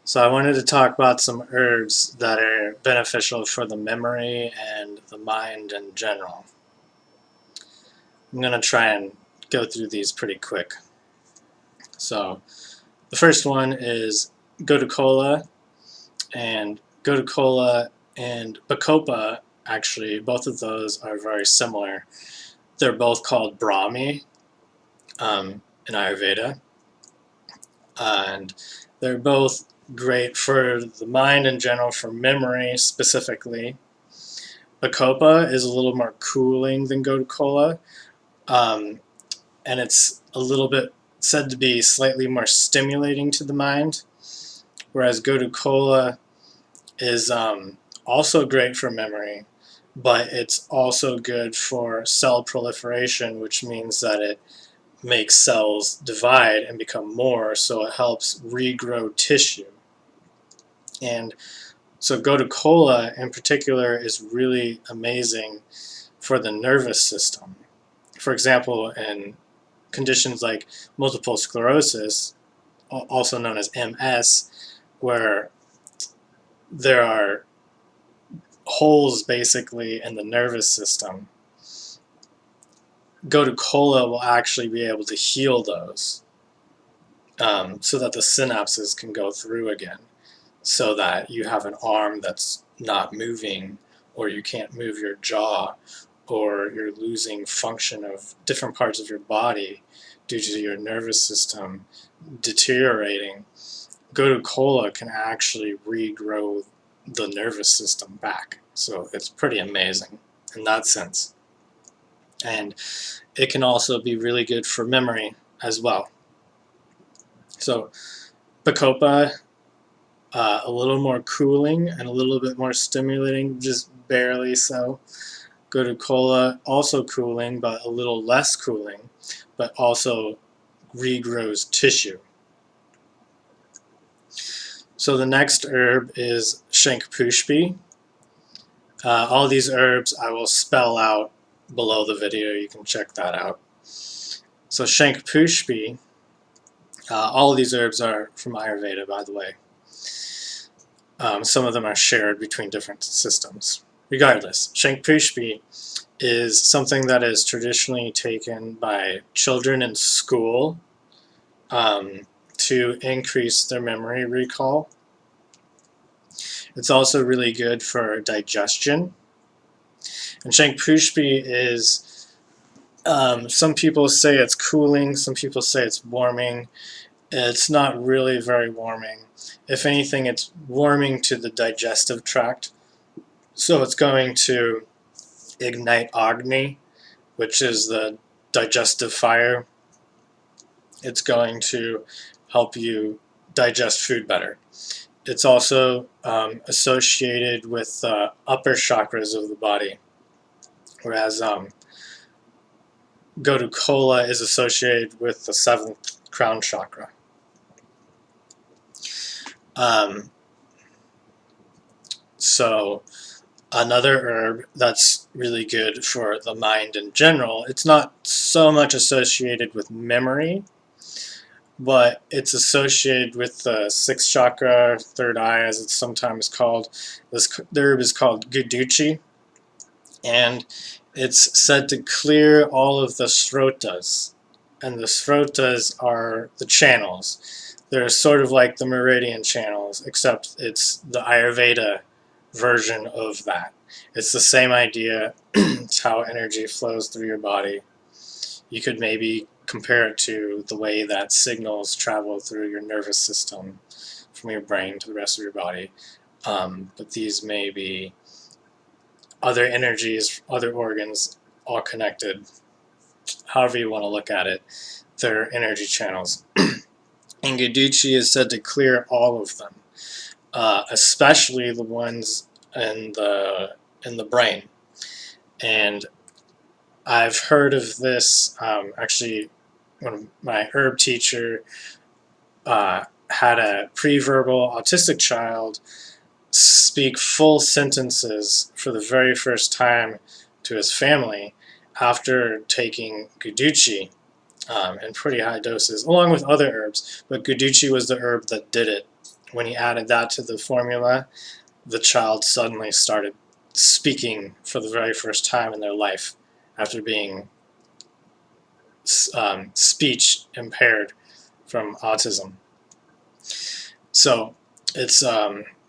So I wanted to talk about some herbs that are beneficial for the memory and the mind in general. I'm going to try and go through these pretty quick. So the first one is Kola, and Kola and Bacopa, actually, both of those are very similar. They're both called Brahmi in Ayurveda, and they're both great for the mind in general, for memory specifically. Bacopa is a little more cooling than Cola, and it's a little bit said to be slightly more stimulating to the mind, whereas Cola is also great for memory, but it's also good for cell proliferation, which means that it makes cells divide and become more, so it helps regrow tissue. And so Cola in particular is really amazing for the nervous system. For example, in conditions like multiple sclerosis, also known as MS, where there are holes basically in the nervous system, Cola will actually be able to heal those so that the synapses can go through again, so that you have an arm that's not moving, or you can't move your jaw, or you're losing function of different parts of your body due to your nervous system deteriorating. Cola can actually regrow the nervous system back. So it's pretty amazing in that sense. And it can also be really good for memory as well. So Bacopa, a little more cooling and a little bit more stimulating, just barely so. Cola, also cooling, but a little less cooling, but also regrows tissue. So the next herb is Shankhapushpi. All these herbs I will spell out below the video. You can check that out. So Shankhapushpi, all of these herbs are from Ayurveda, by the way. Some of them are shared between different systems. Regardless, Shankhapushpi is something that is traditionally taken by children in school to increase their memory recall. It's also really good for digestion. And Shankhapushpi is, some people say it's cooling, some people say it's warming. It's not really very warming. If anything, it's warming to the digestive tract. So it's going to ignite Agni, which is the digestive fire. It's going to help you digest food better. It's also associated with upper chakras of the body, whereas Cola is associated with the 7th crown chakra. So another herb that's really good for the mind in general, it's not so much associated with memory, but it's associated with the 6th chakra, 3rd eye as it's sometimes called. The herb is called Guduchi, and it's said to clear all of the srotas. And the srotas are the channels. They're sort of like the meridian channels, except it's the Ayurveda version of that. It's the same idea. It's how energy flows through your body. You could maybe compare it to the way that signals travel through your nervous system from your brain to the rest of your body. But these may be other energies, other organs, all connected. However you want to look at it, they're energy channels. And Guduchi is said to clear all of them, especially the ones in the brain. And I've heard of this, actually, when my herb teacher had a pre-verbal autistic child speak full sentences for the very first time to his family after taking Guduchi in pretty high doses, along with other herbs. But Guduchi was the herb that did it when he added that to the formula, the child suddenly started speaking for the very first time in their life after being speech impaired from autism. So it's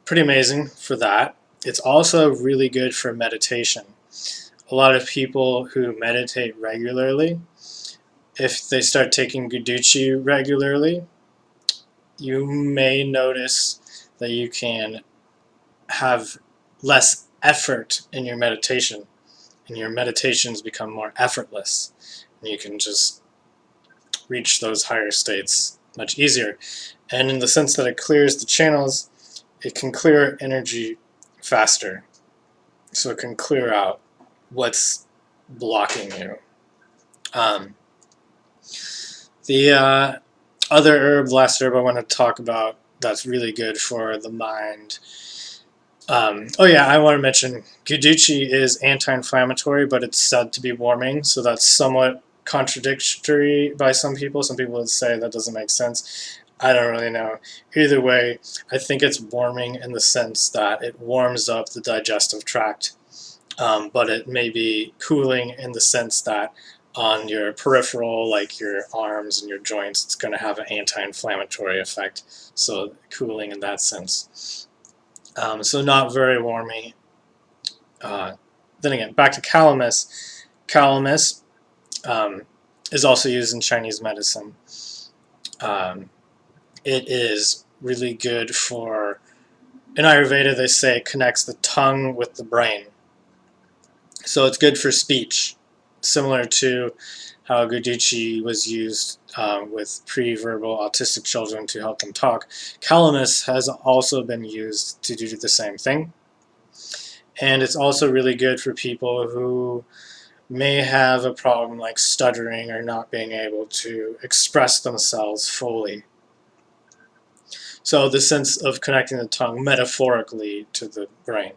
pretty amazing for that. It's also really good for meditation. A lot of people who meditate regularly, if they start taking Guduchi regularly, you may notice that you can have less effort in your meditation, and your meditations become more effortless, and you can just reach those higher states much easier. And in the sense that it clears the channels, it can clear energy faster. So it can clear out what's blocking you. The other herb, last herb I want to talk about that's really good for the mind. Oh yeah, I want to mention Guduchi is anti-inflammatory, but it's said to be warming, so that's somewhat contradictory by some people. Some people would say that doesn't make sense. I don't really know. Either way, I think it's warming in the sense that it warms up the digestive tract, but it may be cooling in the sense that on your peripheral, like your arms and your joints, it's going to have an anti-inflammatory effect, so cooling in that sense. So not very warmy. Then again, back to Calamus. Calamus is also used in Chinese medicine. It is really good for, in Ayurveda they say it connects the tongue with the brain. So it's good for speech, similar to how Guduchi was used with pre-verbal autistic children to help them talk. Calamus has also been used to do the same thing. And it's also really good for people who may have a problem like stuttering or not being able to express themselves fully. So the sense of connecting the tongue metaphorically to the brain.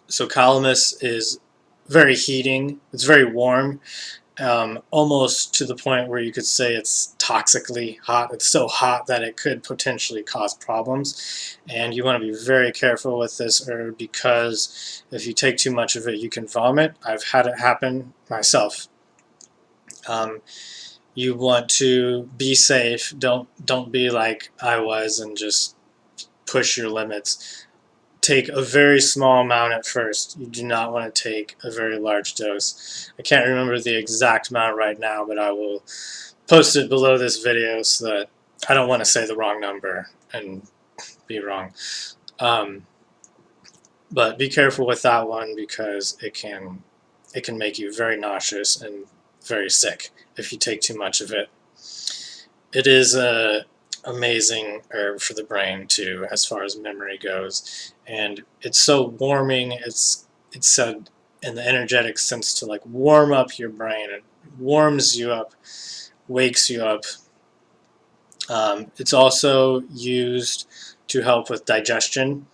So Calamus is very heating. It's very warm, almost to the point where you could say it's toxically hot. It's so hot that it could potentially cause problems. And you want to be very careful with this herb because if you take too much of it, you can vomit. I've had it happen myself. You want to be safe. Don't be like I was and just push your limits. Take a very small amount at first. You do not want to take a very large dose. I can't remember the exact amount right now, but I will post it below this video so that I don't want to say the wrong number and be wrong. But be careful with that one because it can make you very nauseous and very sick if you take too much of it. It is a amazing herb for the brain too, as far as memory goes, and it's so warming. It's said in the energetic sense to like warm up your brain. It warms you up, wakes you up. It's also used to help with digestion.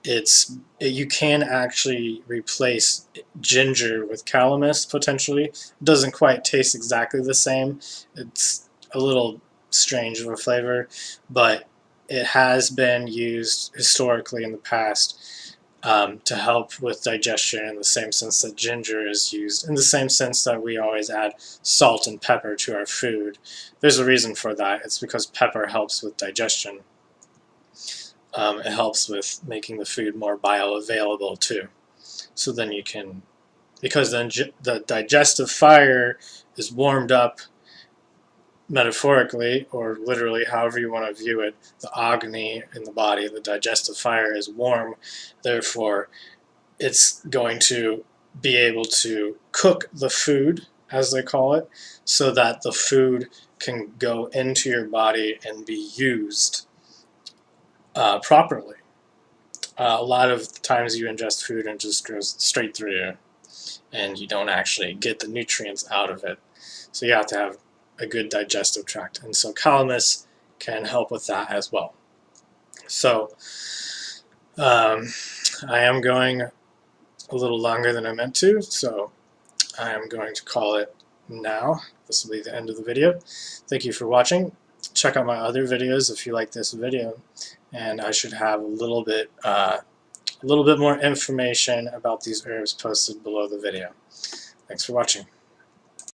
You can actually replace ginger with calamus potentially. It doesn't quite taste exactly the same. It's a little strange of a flavor, but it has been used historically in the past to help with digestion in the same sense that ginger is used, in the same sense that we always add salt and pepper to our food. There's a reason for that. It's because pepper helps with digestion. It helps with making the food more bioavailable too. So then you can, because then the digestive fire is warmed up metaphorically or literally, however you want to view it. The agni in the body, the digestive fire, is warm. Therefore, it's going to be able to cook the food, as they call it, so that the food can go into your body and be used properly. A lot of times you ingest food and it just goes straight through you, and you don't actually get the nutrients out of it. So you have to have a good digestive tract, and so Calamus can help with that as well. So I am going a little longer than I meant to, so I am going to call it now. This will be the end of the video. Thank you for watching. check out my other videos if you like this video, and I should have a little bit more information about these herbs posted below the video. Thanks for watching.